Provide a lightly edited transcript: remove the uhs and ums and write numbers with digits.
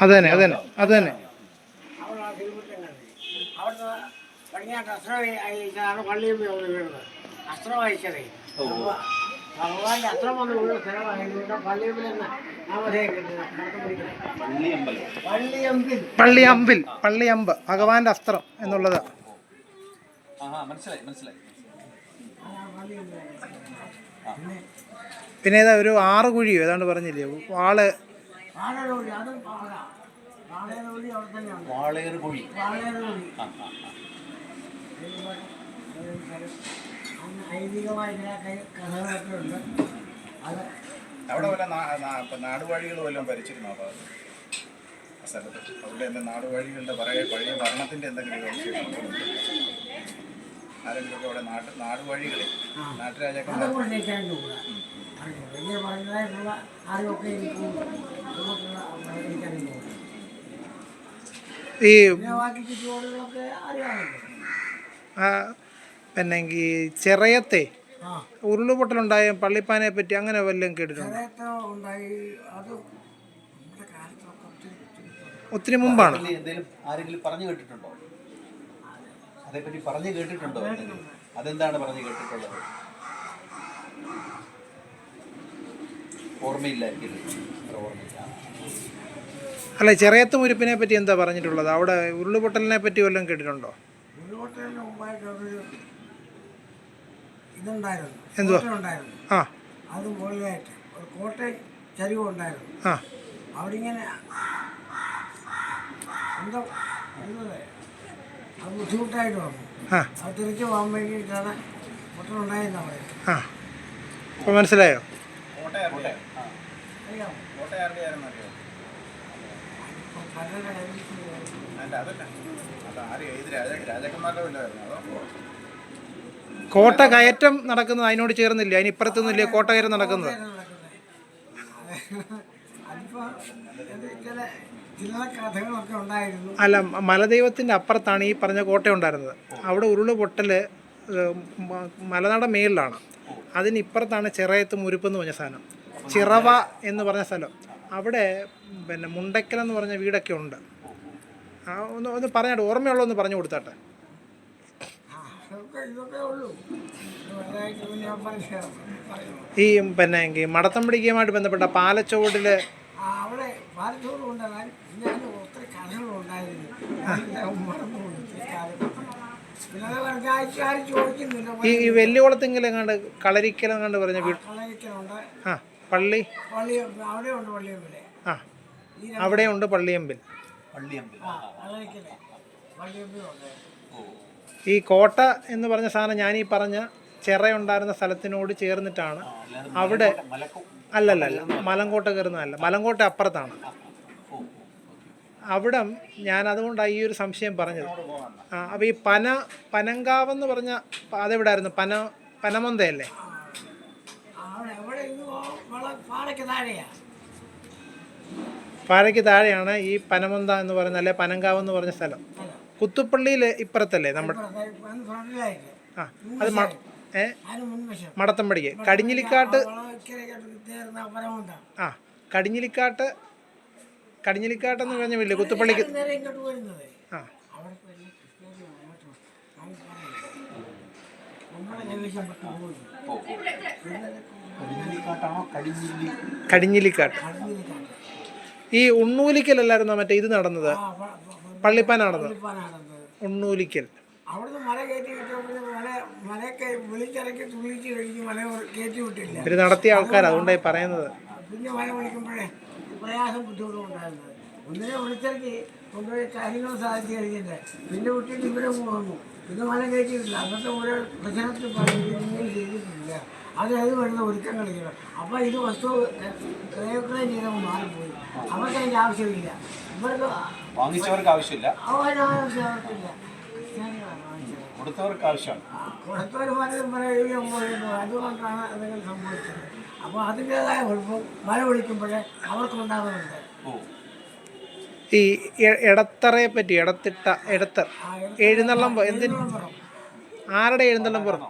അത് തന്നെ അത് തന്നെ അത് തന്നെ. അവിടുന്ന് പടിഞ്ഞാട്ട് അസ്ത്രം അയച്ചാണ് പള്ളിയിൽ വീണത്. അസ്ത്രം അയച്ചതേ ഭഗവാന്റെ അസ്ത്രം വന്ന് വീണ സ്ഥലമായതുകൊണ്ട് പള്ളിയിൽ തന്നെ നാമധേയം കിട്ടുന്നത് പള്ളിയമ്പ് ഭഗവാന്റെ അസ്ത്രം എന്നുള്ളത്. പിന്നെ ഏതാ ഒരു 6 കുഴിയോ ഏതാണ്ട് പറഞ്ഞില്ലേ വാള് അവിടെ വല്ല നാടുവാഴികൾ വല്ലതും ഭരിച്ചിരുന്നോ? അപ്പോൾ ആ സ്ഥലത്ത് അവിടെ എന്താ നാടുവാഴികളുടെ പഴയ ഭരണത്തിൻ്റെ എന്തെങ്കിലും ആരെങ്കിലുമൊക്കെ അവിടെ നാടുവാഴികളെ നാട്ടുരാജാക്കന്മാർ ഈ പിന്നെ ചെറിയത്തെ ഉരുളുപൊട്ടലുണ്ടായ പള്ളിപ്പാനെ പറ്റി അങ്ങനെ വല്ലതും കേട്ടിട്ടുണ്ടോ? ഒത്തിരി മുമ്പാണ്. ആരെങ്കിലും പറഞ്ഞു കേട്ടിട്ടുണ്ടോ? അതേപറ്റി പറഞ്ഞു കേട്ടിട്ടുണ്ടോ? അതെന്താണ് പറഞ്ഞു കേട്ടിട്ടുള്ളത്? ഓർമ്മയില്ലായിരിക്കും. അല്ല, ചെറിയത്ത് മുരിപ്പിനെ പറ്റി എന്താ പറഞ്ഞിട്ടുള്ളത്? അവിടെ ഉരുളുപൊട്ടലിനെ പറ്റി വല്ലതും കേട്ടിട്ടുണ്ടോ? എന്തുവാ? ആ, അത് മുകളിലായിട്ട് ഒരു കോട്ട ചരിവുണ്ടായിരുന്നു. ആ, അവിടെ ഇങ്ങനെ എന്താ അത് ബുദ്ധിമുട്ടായിട്ട് വന്നു. അത് തിരിച്ചു പോകാൻ വേണ്ടിയിട്ടാണ് പൊട്ടലുണ്ടായിരുന്നത് അവിടെ. ആ, അപ്പോൾ മനസ്സിലായോ? കോട്ട കയറ്റം നടക്കുന്നത് അതിനോട് ചേർന്നില്ല, അതിനിപ്പുറത്തൊന്നുമില്ലേ കോട്ട കയറ്റം നടക്കുന്നത്? അല്ല, മലദൈവത്തിൻ്റെ അപ്പുറത്താണ് ഈ പറഞ്ഞ കോട്ട ഉണ്ടായിരുന്നത്. അവിടെ ഉരുളുപൊട്ടൽ മലനട മേളിലാണ്. അതിനിപ്പുറത്താണ് ചിറയത്ത് മുരിപ്പെന്ന് പറഞ്ഞ സാധനം, ചിറവ എന്ന് പറഞ്ഞ സ്ഥലം. അവിടെ പിന്നെ മുണ്ടയ്ക്കൽ എന്ന് പറഞ്ഞ വീടൊക്കെ ഉണ്ട്. ഒന്ന് പറഞ്ഞാട്ടെ, ഓർമ്മയുള്ളൂ ഒന്ന് പറഞ്ഞു കൊടുത്താട്ടെ. ഈ പിന്നെ മടത്തം പിടിക്കുമായിട്ട് ബന്ധപ്പെട്ട പാലച്ചോടിൽ അവിടെ പാലച്ചോട് കൊണ്ടുവന്നാൽ ഒത്തിരി കഥകളുണ്ടായിരുന്നു. ഈ വെല്ലുകുളത്തെങ്കിലെങ്ങാണ്ട് കളരിക്കലെങ്ങാണ്ട് പറഞ്ഞ വീട്. ആ, പള്ളി അവിടെയുണ്ട് പള്ളിയമ്പിൽ. ആ, അവിടെയുണ്ട് പള്ളിയമ്പിൽ. ഈ കോട്ട എന്ന് പറഞ്ഞ സാധനം ഞാനീ പറഞ്ഞ ചിറയുണ്ടായിരുന്ന സ്ഥലത്തിനോട് ചേർന്നിട്ടാണ്. അവിടെ അല്ലല്ല, മലങ്കോട്ട കയറുന്നതല്ല, മലങ്കോട്ട അപ്പുറത്താണ്. അവിടം ഞാൻ അതുകൊണ്ടാണ് ഈ ഒരു സംശയം പറഞ്ഞത്. ആ, അപ്പോൾ ഈ പനങ്കാവെന്ന് പറഞ്ഞ അതെവിടായിരുന്നു? പനമന്തയല്ലേ? പാറയ്ക്ക് താഴെയാണ് ഈ പനമന്ത എന്ന് പറയുന്ന, അല്ലെ പനങ്കാവ് എന്ന് പറഞ്ഞ സ്ഥലം. കുത്തുപ്പള്ളിയിൽ ഇപ്പുറത്തല്ലേ നമ്മുടെ? ആ, അത് മടത്തമ്പടിക്ക് കടിഞ്ഞിലിക്കാട്ട്. ആ, കടിഞ്ഞിലിക്കാട്ടെന്ന് പറഞ്ഞ വീട്ടിൽ കുത്തുപ്പള്ളിക്ക്. ആ, കടിഞ്ഞിലിക്കാട്ട്. ഈ ഉണ്ണൂലിക്കലല്ലായിരുന്നോ മറ്റേ ഇത് നടന്നത്? പള്ളിപ്പാന നടന്നത് ഉണ്ണൂലിക്കൽ. അവിടുന്ന് മല കയറ്റി മലയൊക്കെ വിളിച്ചിറക്കി തുള്ളിച്ച് കഴിഞ്ഞ് മല കയറ്റി വിട്ടില്ല. ഇവർ നടത്തിയ ആൾക്കാർ, അതുകൊണ്ടായി പറയുന്നത്. പിന്നെ മല വിളിക്കുമ്പോഴേ പ്രയാസം ബുദ്ധിമുട്ടും ഉണ്ടായിരുന്നത്. ഒന്നിനെ വിളിച്ചിറക്കി കൊണ്ടുപോയി കാര്യങ്ങൾ സാധിച്ചു കഴിഞ്ഞിട്ട് പിന്നെ വിട്ടിട്ട് ഇവിടെ വന്നു. പിന്നെ മല കയറ്റി വിട്ടില്ല. അന്നത്തെ ഓരോ പ്രശ്നത്തിൽ പറഞ്ഞു ചെയ്തിട്ടില്ല. അത് വരുന്ന ഒരുക്കം കളിക്കണം. അപ്പോൾ ഇത് വസ്തു ക്രയോക്രയം ചെയ്തപ്പോൾ മാറിപ്പോയി. അവർക്ക് അതിൻ്റെ ആവശ്യമില്ല. ഇവർക്ക് വാങ്ങിച്ചവർക്ക് ആവശ്യമില്ല, ആവശ്യമില്ല. കൊടുത്തവർക്ക് ആവശ്യമാണ്. കൊടുത്തവർ പറയുന്നു. അതുകൊണ്ടാണ് അതെങ്കിലും സംഭവിച്ചത്. അപ്പോൾ അതിൻ്റെതായ കുഴപ്പം മഴ വിളിക്കുമ്പോഴേ അവർക്കുണ്ടാകുന്നുണ്ട്. ഈ ഇടത്തറയെ പറ്റി, എഴുന്നള്ളം എന്തിന്? ആരുടെ എഴുന്നള്ളം പുറം?